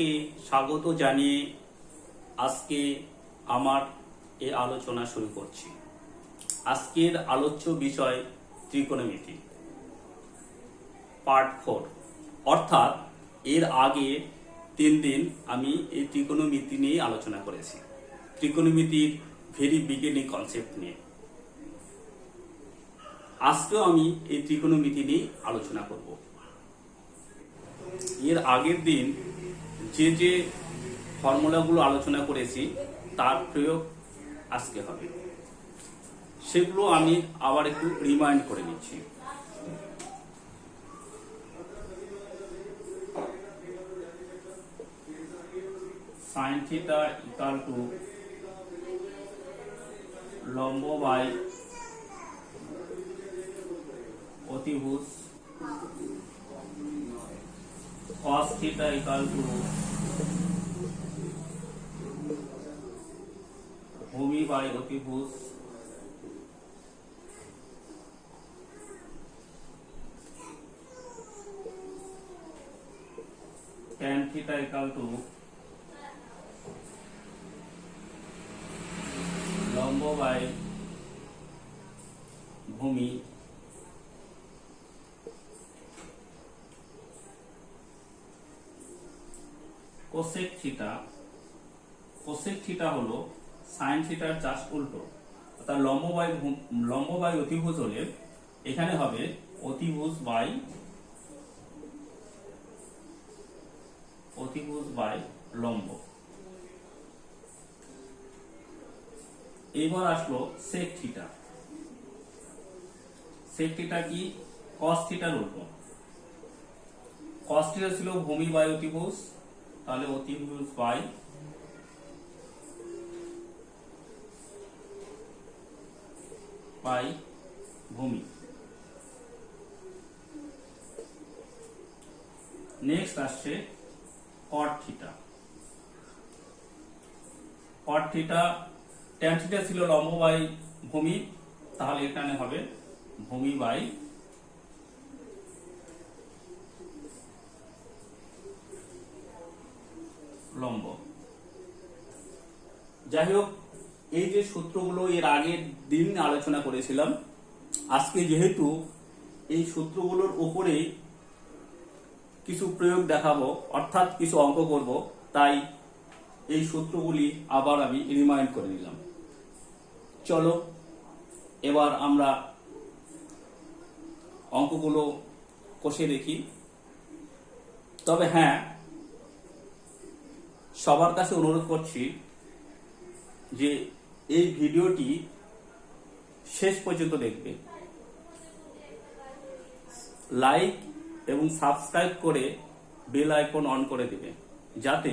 সকলকে স্বাগত জানিয়ে আজকে আমার এই আলোচনা শুরু করছি। আজকের আলোচ্য বিষয় ত্রিকোণমিতি পার্ট 4, অর্থাৎ এর আগে 3 দিন আমি এই ত্রিকোণমিতি নিয়ে আলোচনা করেছি, ত্রিকোণমিতির ভেরি বিগিনিং কনসেপ্ট নিয়ে। আজকেও আমি এই ত্রিকোণমিতি নিয়ে আলোচনা করব। এর আগের দিন যে ফর্মুলাগুলো আলোচনা করেছি তার প্রয়োগ আজকে হবে, সেগুলো আমি আবার একটু রিমাইন্ড করে নিচ্ছি। sin theta equal to লম্ব বাই অতিভুজ, cos theta equal to ভূমি বাই অতিভুজ, tan theta equal to লম্ব বাই ভূমি, কোসেক থিটা। কোসেক থিটা হলো সাইন থিটার জাস্ট উল্টো, অর্থাৎ লম্ব বাই অতিভুজ হলে এখানে হবে অতিভুজ বাই লম্ব। এবার আসলো সেক থিটা। সেক থিটা কি? কস থিটার উল্টো। কস থিটা ছিল ভূমি বাই অতিভুজ, তাহলে অতিভুজ বাই ভূমি। নেক্সট আসছে কট থিটা। কট থিটা, ট্যান থিটা ছিল লম্ব বাই ভূমি, তাহলে এখানে হবে ভূমি বাই লম্ব। যাই হোক, এই যে সূত্রগুলো এর আগের দিন আলোচনা করেছিলাম, আজকে যেহেতু এই সূত্রগুলোর উপরে কিছু প্রয়োগ দেখাবো, অর্থাৎ কিছু অঙ্ক করব, তাই এই সূত্রগুলি আবার আমি রিমাইন্ড করে নিলাম। চলো এবার আমরা অঙ্কগুলো কষে দেখি। তবে হ্যাঁ, সবার কাছে অনুরোধ করছি যে এই ভিডিওটি শেষ পর্যন্ত দেখবে, লাইক এবং সাবস্ক্রাইব করে বেল আইকন অন করে দেবে, যাতে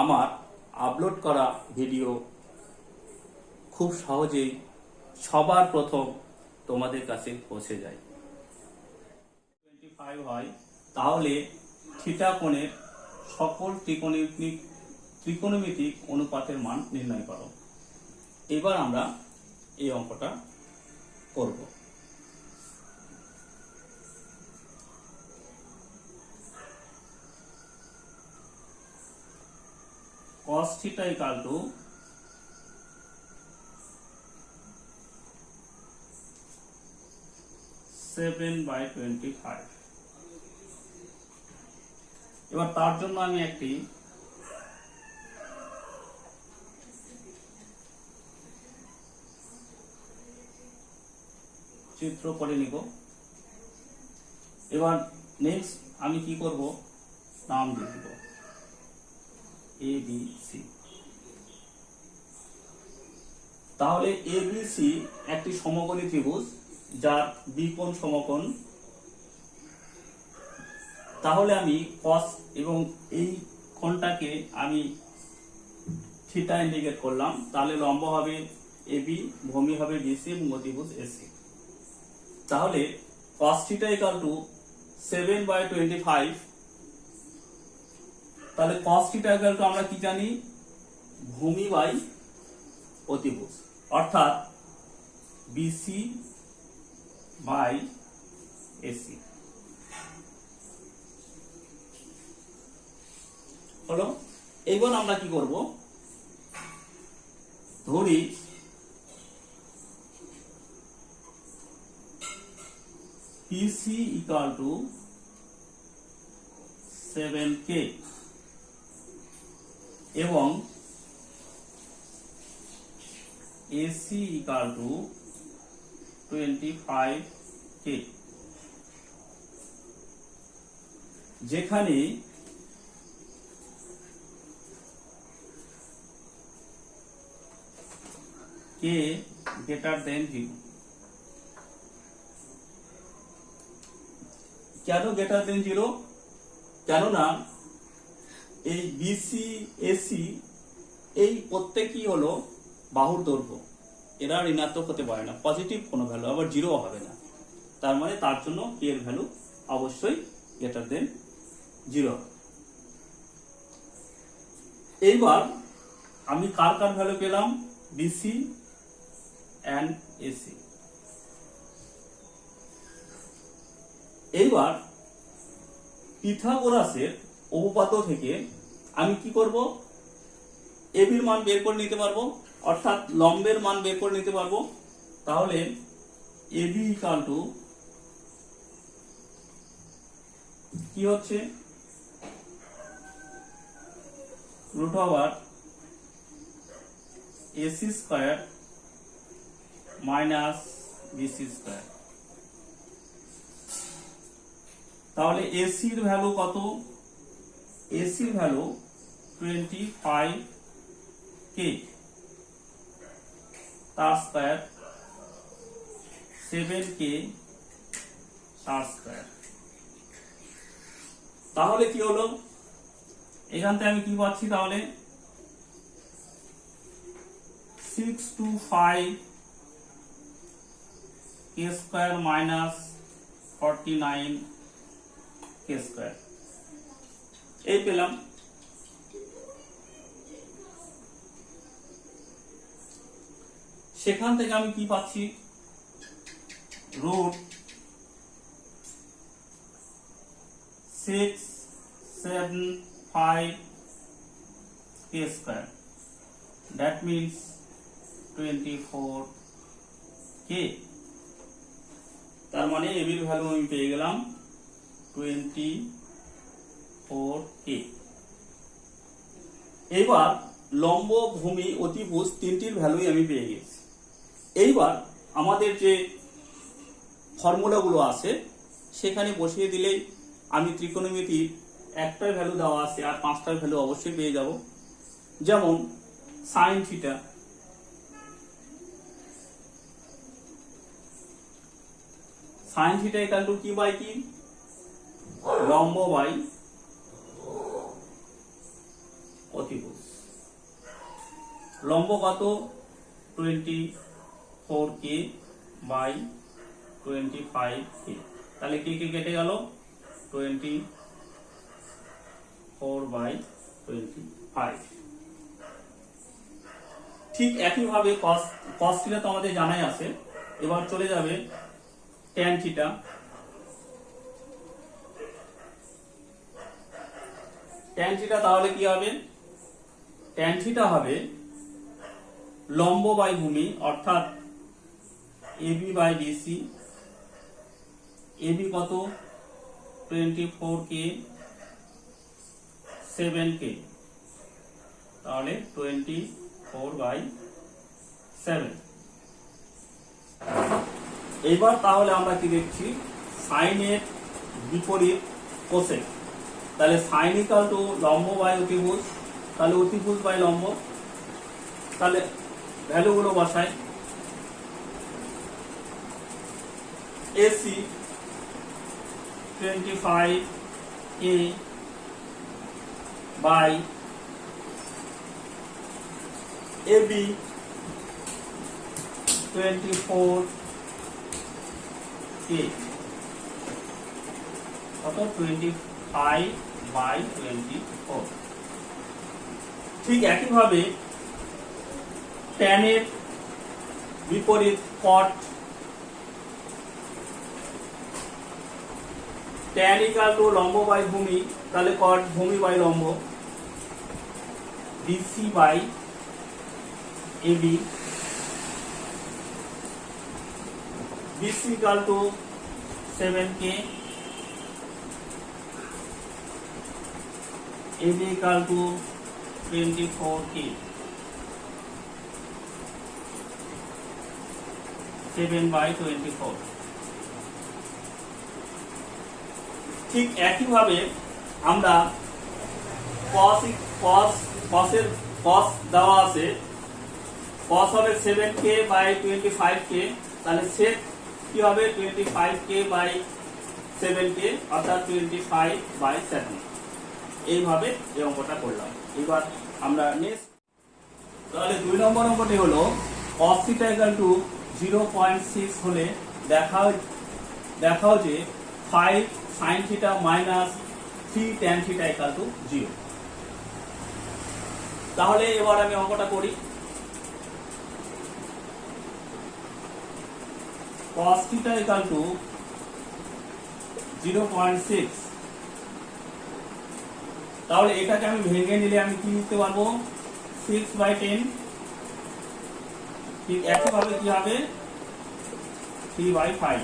আমার আপলোড করা ভিডিও খুব সহজেই সবার প্রথম তোমাদের কাছে পৌঁছে যায়। 25 হয়, তাহলে থিটা কোণের সকল ত্রিকোণমিতিক অনুপাতের মান নির্ণয় করো। এবার আমরা এই অঙ্কটা করব। cos theta equal to seven by 25। এবার তার জন্য আমি একটি চিত্র করে নিব। এবার নেক্সট আমি কি করব, নাম দিয়ে দিব ABC। তাহলে ABC একটি সমকোণী ত্রিভুজ যার বিকোণ সমকোণ। তাহলে আমি cos এবং এই কোণটাকে আমি থিটা ইন্ডিকেট করলাম, তাহলে লম্ব হবে AB, ভূমি হবে BC এবং অতিভুজ AC। তাহলে cos theta equal to 7 by 25। তাহলে cos theta equal to আমরা কি জানি, ভূমি বাই অতিভুজ, অর্থাৎ BC বাই AC। হলো। এইবার আমরা কি করব, ধরি PC ইকুয়াল টু 7K এবং AC ইকুয়াল টু 25K, যেখানে K greater than 0। কেন গ্রেটার দেন 0? কেননা এই বিসি এসি এই প্রত্যেকই হলো বাহুর দৈর্ঘ্য, এরা ঋণাত্মক হতে পারে না, পজিটিভ কোনো ভ্যালু, আবার 0 হবে না। তার মানে তার জন্য কে এর ভ্যালু অবশ্যই গ্রেটার দেন 0। এইবার আমি কার কার ভ্যালু পেলাম, বিসি এন্ড এসি। এইবার পিথাগোরাসের উপপাদ্য থেকে আমি কি করব, এবির মান বের করে নিতে পারবো, অর্থাৎ লম্বের মান বের করে নিতে পারবো। তাহলে এবি ইকুয়াল টু কি হচ্ছে, root over AC square minus BC square. তাহলে এসির ভ্যালু কত, এসির ভ্যালু 25K, তার স্কয়ার 7K তার স্কয়ার। তাহলে কি হলো, এখান থেকে আমি কি পাচ্ছি, তাহলে 625K square minus 49K square, এই পেলাম। সেখান থেকে আমি কি পাচ্ছি, root 675K square, that means 24K। তার মানে এবির ভ্যালু আমি পেয়ে গেলাম 24K। এইবার লম্ব, ভূমি, অতিভুজ তিনটির ভ্যালুই আমি পেয়ে গেছি। এইবার আমাদের যে ফর্মুলাগুলো আছে সেখানে বসিয়ে দিলেই আমি ত্রিকোণমিতির একটার ভ্যালু দেওয়া আছে আর পাঁচটার ভ্যালু অবশ্যই পেয়ে যাব। যেমন sine theta, sine theta equal to কি বাই কি, লম্ব বাই অতিভুজ। লম্ব কত, 24K বাই 25K, তাহলে কে কে কেটে গেল, 24/25। ঠিক একইভাবে cos থিটা তো আমাদের জানাই আছে। এবার চলে যাবে tan থিটা, tan থিটা তাহলে কি হবে, tan থিটা হবে লম্ব বাই ভূমি, অর্থাৎ এবি বাই বিসি। এবি কত, 24K 7K, তাহলে 24/7। এইবার তাহলে আমরা কি দেখছি, সাইনের বিপরীত কোসেক। তাহলে সাইন ইকুয়াল টু লম্ব বাই অতিভুজ, তাহলে অতিভুজ বাই লম্ব। তাহলে ভ্যালুগুলো বসাই, AC 25K by AB 24K, কত, 25/24। ঠিক একইভাবে tan এর বিপরীত cot, tan ইকুয়াল টু লম্ব বাই ভূমি, তাহলে cot ভূমি বাই লম্ব, BC by AB. BC equal to 7K, AB equal to 24K, 7 by 24. ঠিক একইভাবে আমরা cos দেওয়া আছে, cos হবে 7K by 25K, তাহলে সেক কি হবে 25K by 7K অর্থাৎ 25 by 7। এইভাবে এই অঙ্কটা করলাম। এবার আমরা নেক্সট, তাহলে 2 নম্বর অঙ্কটি হলো cos θ equal to 0.6 হলে দেখাও যে 5 sin θ minus 3 tan θ equal to 0। তাহলে এবার আমি অঙ্কটা করি। cos θ equal to 0.6, তাহলে এটাকে আমি ভেঙে নিলে আমি কি লিখতে পারবো 6/10। ঠিক একইভাবে কি হবে 3/5।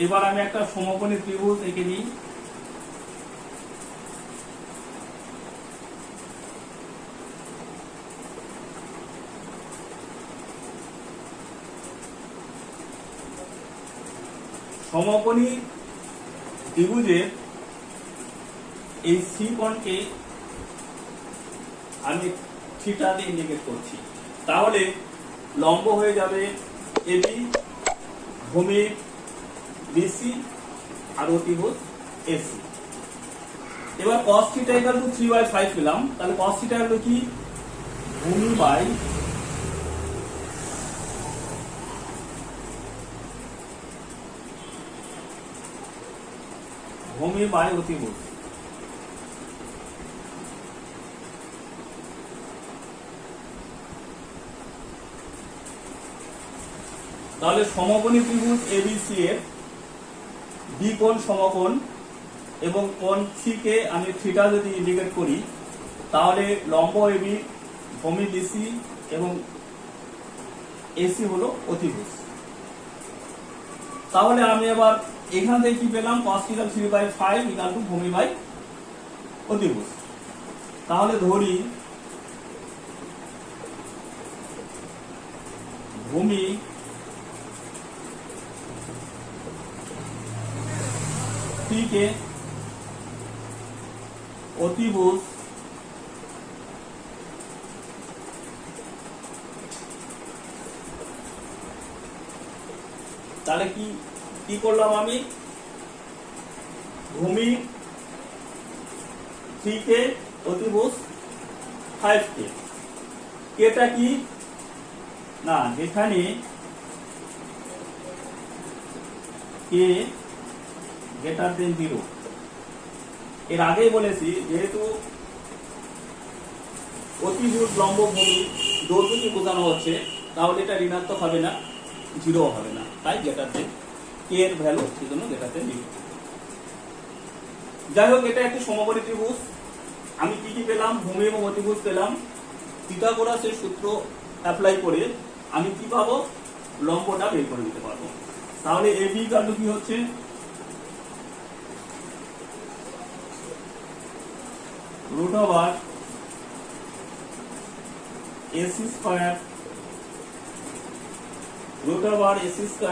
এবার আমি একটা সমকোণী ত্রিভুজ এঁকে নিই। সমকোণী ত্রিভুজের এই সি কোণকে আমি থিটা দিয়ে ইন্ডিকেট করছি, তাহলে লম্ব হয়ে যাবে এবি, ভূমি বিসি আর অতিভুজ এসি। এবার cos θ equal to 3/5 পেলাম, তাহলে cos θ হলো কি ভূমি বাই অতিভুজ। তাহলে সমকোণী ত্রিভুজ এবিসি এর বি কোণ সমকোণ এবং কোণ সি কে আমি থিটা যদি ইন্ডিকেট করি, তাহলে লম্ব এবি, ভূমি বিসি এবং এসি হলো অতিভুজ। তাহলে আমি এবার এখান থেকে কি পেলাম cos θ 3/5 equal to ভূমি বাই অতিভুজ। তাহলে ধরি ভূমি কে অতিভুজ তাহলে কি করলাম আমি ভূমি 3K অতিভুজ 5K। কেটা কি না, যেখানে কে গ্রেটার দেন 0। এর আগেই বলেছি যেহেতু অতিভুজ লম্ব ভূমি দৈর্ঘ্যকে বোঝানো হচ্ছে, তাহলে এটা ঋণাত্মক হবে না, 0 হবে না, তাই গ্রেটার দেন কে এর ভ্যালু সেজন্য গ্রেটার দেন 0। যাই হোক, এটা একটি সমকোণী ত্রিভুজ। আমি কি পেলাম ভূমি এবং অতিভুজ পেলাম। পিথাগোরাসের সূত্র অ্যাপ্লাই করে আমি কি পাবো লম্বটা বের করে নিতে পারবো। তাহলে এবি ইকুয়াল টু কি হচ্ছে √AC²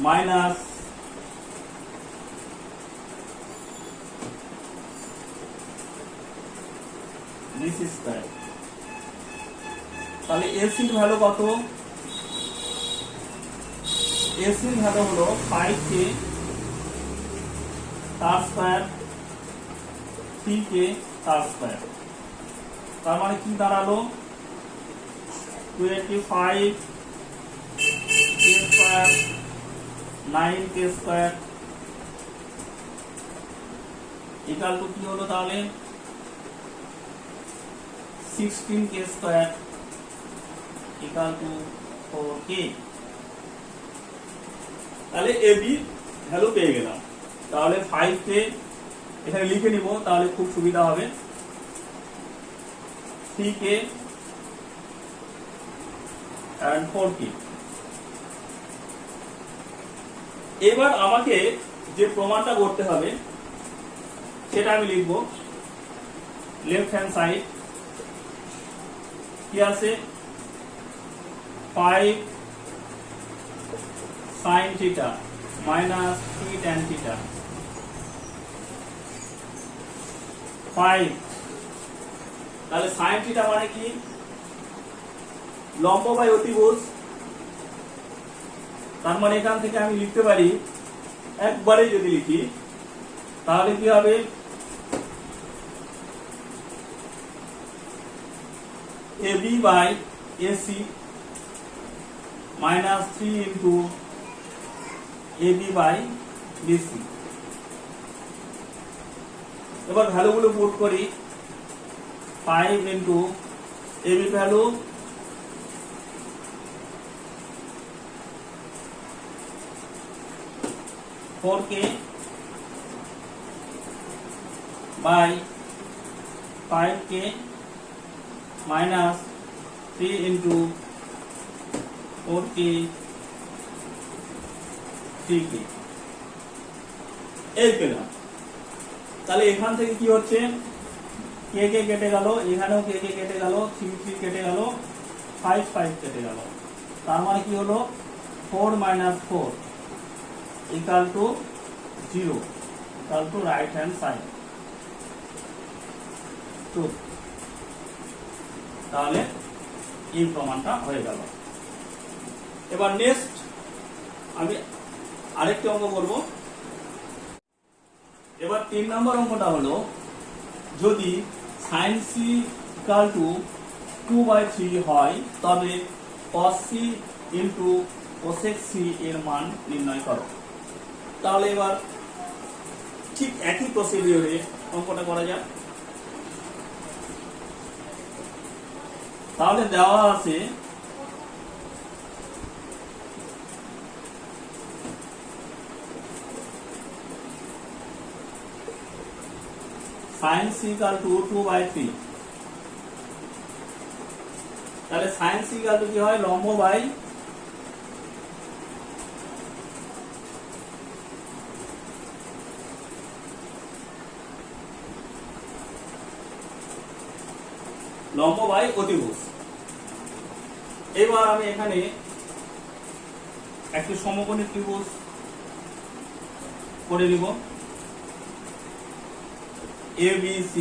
মাইনাস DC²। তাহলে এসির ভ্যালু কত? এসির ভ্যালু হলো 5K তার স্কয়ার 3K তার স্কয়ার। তার মানে কি দাঁড়ালো 25K² 9K² ইকুয়াল টু কি হলো তাহলে 16K² ইকুয়াল টু 4K। তাহলে এবি ভ্যালু পেয়ে গেলাম। তাহলে 5 কে এখানে লিখে নিব, তাহলে খুব সুবিধা হবে। 3k and 4k। এবার আমাকে যে প্রমাণটা করতে হবে সেটা আমি লিখব। লেফট হ্যান্ড সাইড কি আছে, 5 sin theta minus 3 tan theta 5। তাহলে sin থিটা মানে কি, লম্ব বাই অতিভুজ। তার মানে এখান থেকে আমি লিখতে পারি, একবারে যদি লিখি তাহলে কি হবে, AB by AC minus 3 into AB by BC। এবার ভ্যালুগুলো পুট করি। 5 into AB value 4k by 5k minus 3 into 4k 3k এই পেলাম। তাহলে এখান থেকে কি হচ্ছে, কে কে কেটে গেল, এখানেও কে কে কেটে গেল, 3 3 কেটে গেল, 5 5 কেটে গেল। তার মানে কি হলো, 4 minus 4 equal to 0 equal to right hand side 2। তাহলে এই প্রমাণটা হয়ে গেল। এবার নেক্সট আমি আরেকটি অঙ্ক করব। এবার 3 নম্বর অঙ্কটা হলো, যদি sin c equal to 2/3 হয় তবে cos c into cosec c এর মান নির্ণয় করো। তাহলে এবার ঠিক একই প্রসিডিওরে অঙ্কটা করা যাক। তাহলে দেওয়া আছে sin c equal to 2/3। তাহলে sin c equal to কি হয়, লম্ব বাই অতিভুজ। এবার আমি এখানে একটি সমকোণী ত্রিভুজ করে নিব, ABC।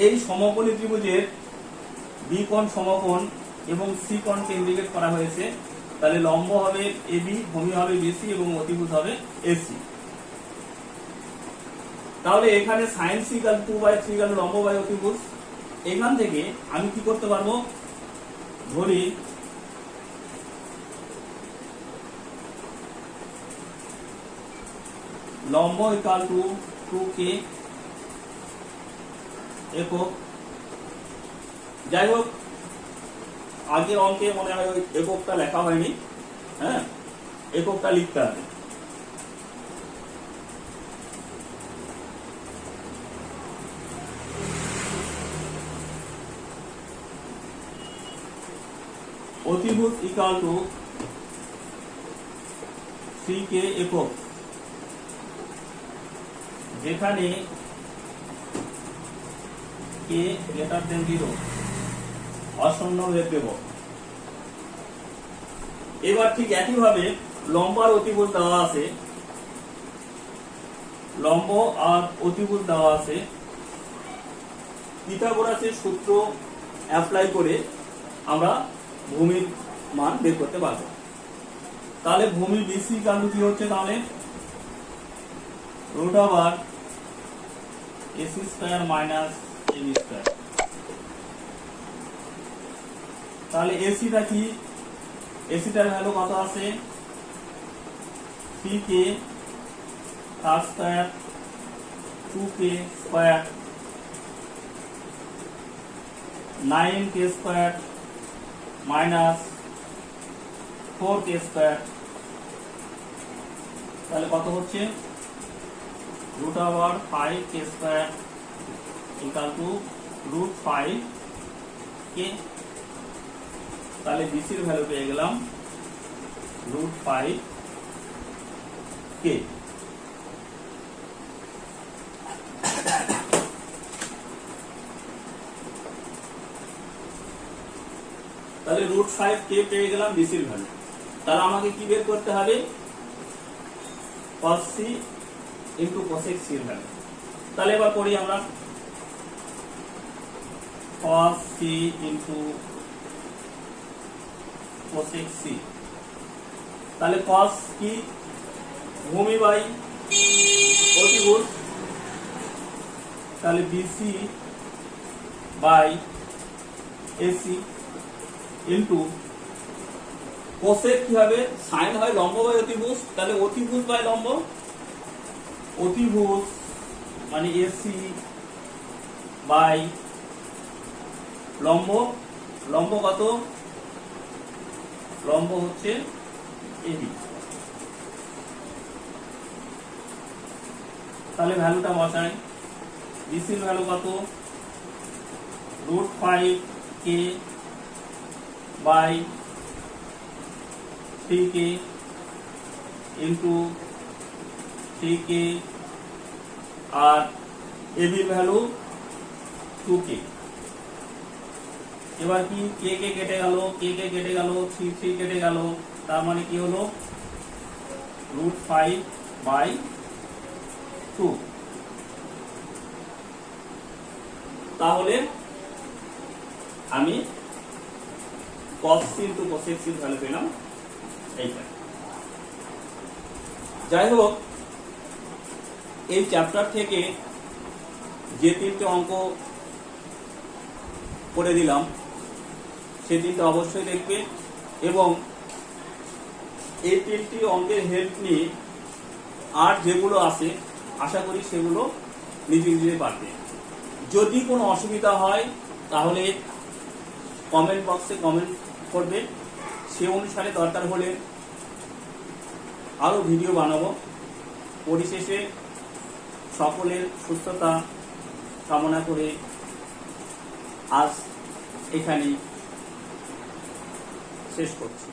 এই সমকোণী ত্রিভুজের বি কোণ সমকোণ এবং সি কোণকে ইন্ডিকেট করা হয়েছে। তাহলে লম্ব হবে AB, ভূমি হবে BC এবং অতিভুজ হবে AC। তাহলে এখানে sin c equal 2/3 গেল লম্ব বাই অতিভুজ। এখান থেকে আমি কি করতে পারবো, ধরি লম্ব ইকুয়াল টু 2k একক। যাই হোক, আগের অঙ্কে মনে হয় ওই এককটা লেখা হয়নি, হ্যাঁ, এককটা লিখতে হবে। অতিভুজ ইকুয়াল টু 3k একক, যেখানে k গ্রেটার দেন 0 অশূন্য ভেদ দেব। এবার ঠিক একইভাবে লম্ব আর অতিভুজ দেওয়া আছে, লম্ব আর অতিভুজ দেওয়া আছে। পিথাগোরাসের সূত্র অ্যাপ্লাই করে আমরা ভূমির মান বের করতে পারবো। তাহলে ভূমি BC ইকুয়াল টু কি হচ্ছে, তাহলে √ AC square minus AB square. তাহলে এসিটা কি, এসিটার ভ্যালু কত আছে, 3k তার square 2k square 9k square minus 4k square, তাহলে কত হচ্ছে √5k square equal to √5k। তাহলে বিসির ভ্যালু পেয়ে গেলাম √5k। তাহলে √5k পেয়ে গেলাম বিসির ভ্যালু। তাহলে আমাকে কি বের করতে হবে, cos c into cosec c এর ভ্যালু। তাহলে এবার করি আমরা, cos c into cosec c। তাহলে cos কি, ভূমি বাই অতিভুজ, তাহলে BC by AC into cosec কি হবে, সাইন হয় লম্ব বাই অতিভুজ, তাহলে অতিভুজ বাই লম্ব, অতিভুজ মানে এসি বাই লম্ব, লম্ব কত, লম্ব হচ্ছে এবি। তাহলে ভ্যালুটা বসাই, বিসির ভ্যালু কত √5k by 3k into 3k, আর এবি ভ্যালু 2k। এবার কি কে কে কেটে গেল, কে কে কেটে গেল, 3 3 কেটে গেল, তার মানে কি হলো √5/2। তাহলে আমি cos c into cosec c এর ভ্যালু পেলাম এইটা। যাই হোক, এই চ্যাপ্টার থেকে যে তিনটে অঙ্ক করে দিলাম সেই তিনটে অবশ্যই দেখবে, এবং এই তিনটি অঙ্কের হেল্প নিয়ে আর যেগুলো আছে আশা করি সেগুলো নিজে নিজে পারবে। যদি কোনো অসুবিধা হয় তাহলে কমেন্ট বক্সে কমেন্ট করবে, সে অনুসারে দরকার হলে আরো ভিডিও বানাবো। পরিশেষে সকলের সুস্থতা কামনা করে আজ এখানেই শেষ করছি।